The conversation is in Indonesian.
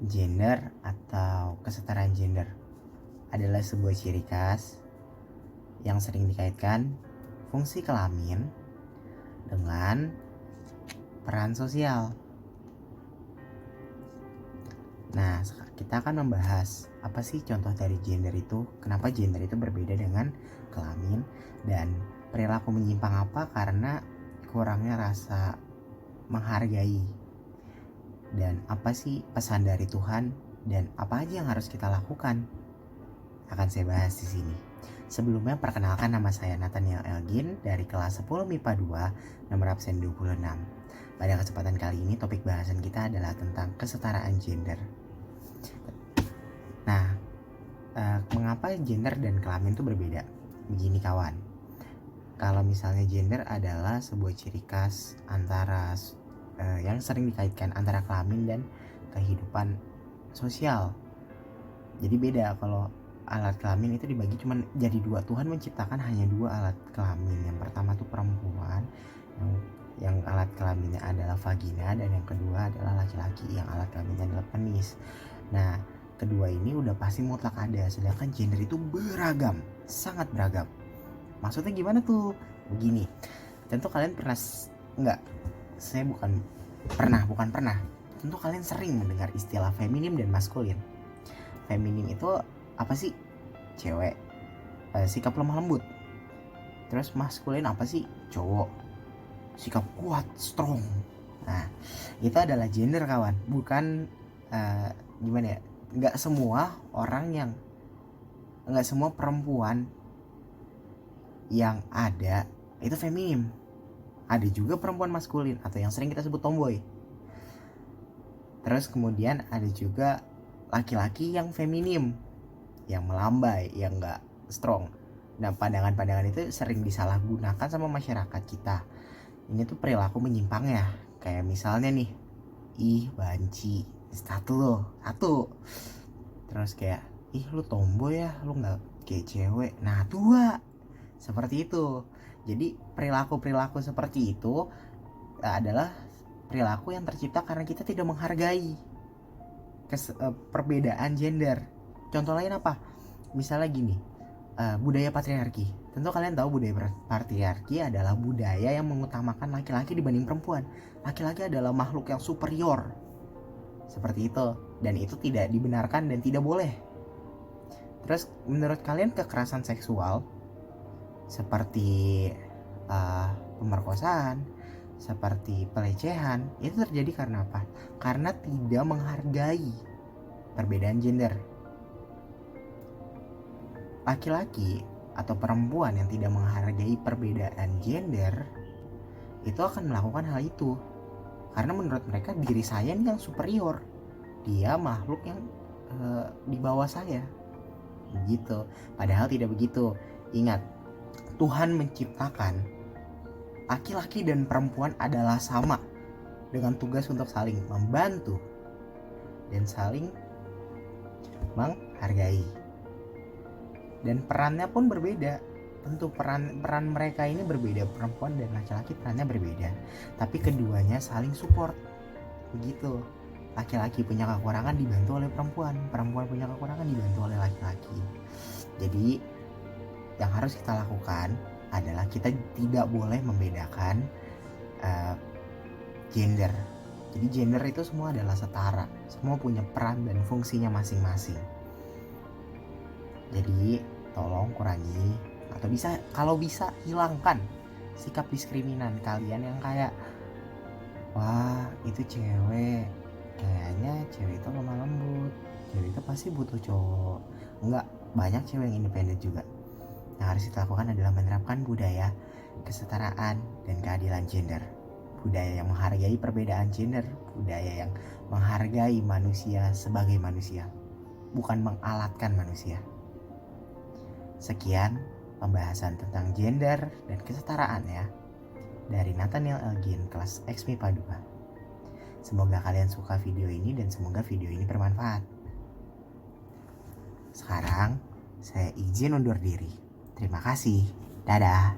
Gender atau kesetaraan gender adalah sebuah ciri khas yang sering dikaitkan fungsi kelamin dengan peran sosial. Nah, kita akan membahas apa sih contoh dari gender itu, kenapa gender itu berbeda dengan kelamin, dan perilaku menyimpang apa karena kurangnya rasa menghargai, dan apa sih pesan dari Tuhan, dan apa aja yang harus kita lakukan akan saya bahas di sini. Sebelumnya perkenalkan, nama saya Nathaniel Elgin dari kelas 10 MIPA 2 nomor absen 26. Pada kesempatan kali ini topik bahasan kita adalah tentang kesetaraan gender. Nah, mengapa gender dan kelamin itu berbeda? Begini kawan, kalau misalnya gender adalah sebuah ciri khas antara yang sering dikaitkan antara kelamin dan kehidupan sosial. Jadi beda kalau alat kelamin itu dibagi cuma jadi dua. Tuhan menciptakan hanya dua alat kelamin. Yang pertama tuh perempuan, yang alat kelaminnya adalah vagina, dan yang kedua adalah laki-laki yang alat kelaminnya adalah penis. Nah, kedua ini udah pasti mutlak ada, sedangkan gender itu beragam, sangat beragam. Maksudnya gimana tuh? Begini, tentu kalian pernah bukan pernah. Tentu kalian sering mendengar istilah feminim dan maskulin. Feminim itu apa sih? Cewek, sikap lemah lembut. Terus maskulin apa sih? Cowok, sikap kuat, strong. Nah, itu adalah gender kawan, bukan gimana ya? Nggak semua perempuan yang ada itu feminim. Ada juga perempuan maskulin atau yang sering kita sebut tomboy. Terus kemudian ada juga laki-laki yang feminim, yang melambai, yang nggak strong. Nah, pandangan-pandangan itu sering disalahgunakan sama masyarakat kita. Ini tuh perilaku menyimpang ya. Kayak misalnya nih, banci, satu. Terus kayak, lu tomboy ya, lu nggak kayak cewek. Nah, dua. Seperti itu. Jadi perilaku seperti itu adalah perilaku yang tercipta karena kita tidak menghargai perbedaan gender. Contoh lain apa? Misalnya gini, budaya patriarki. Tentu kalian tahu budaya patriarki adalah budaya yang mengutamakan laki-laki dibanding perempuan. Laki-laki adalah makhluk yang superior. Seperti itu. Dan itu tidak dibenarkan dan tidak boleh. Terus menurut kalian kekerasan seksual seperti pemerkosaan, seperti pelecehan, itu terjadi karena apa? Karena tidak menghargai perbedaan gender. Laki-laki atau perempuan yang tidak menghargai perbedaan gender itu akan melakukan hal itu karena menurut mereka diri saya ini yang superior, dia makhluk yang di bawah saya, begitu. Padahal tidak begitu. Ingat, Tuhan menciptakan laki-laki dan perempuan adalah sama, dengan tugas untuk saling membantu dan saling menghargai. Dan perannya pun berbeda. Tentu peran mereka ini berbeda, perempuan dan laki-laki perannya berbeda, tapi keduanya saling support, begitu. Laki-laki punya kekurangan dibantu oleh perempuan, perempuan punya kekurangan dibantu oleh laki-laki. Jadi yang harus kita lakukan adalah kita tidak boleh membedakan gender. Jadi gender itu semua adalah setara, semua punya peran dan fungsinya masing-masing. Jadi tolong kurangi, atau kalau bisa hilangkan sikap diskriminan kalian yang kayak, wah itu cewek, kayaknya cewek itu lemah lembut, cewek itu pasti butuh cowok. Enggak, banyak cewek yang independen juga. Yang harus kita lakukan adalah menerapkan budaya kesetaraan dan keadilan gender, budaya yang menghargai perbedaan gender, budaya yang menghargai manusia sebagai manusia, bukan mengalatkan manusia. Sekian pembahasan tentang gender dan kesetaraan ya, dari Nathaniel Elgin kelas X MIPA 2. Semoga kalian suka video ini dan semoga video ini bermanfaat. Sekarang saya izin undur diri. Terima kasih. Dadah.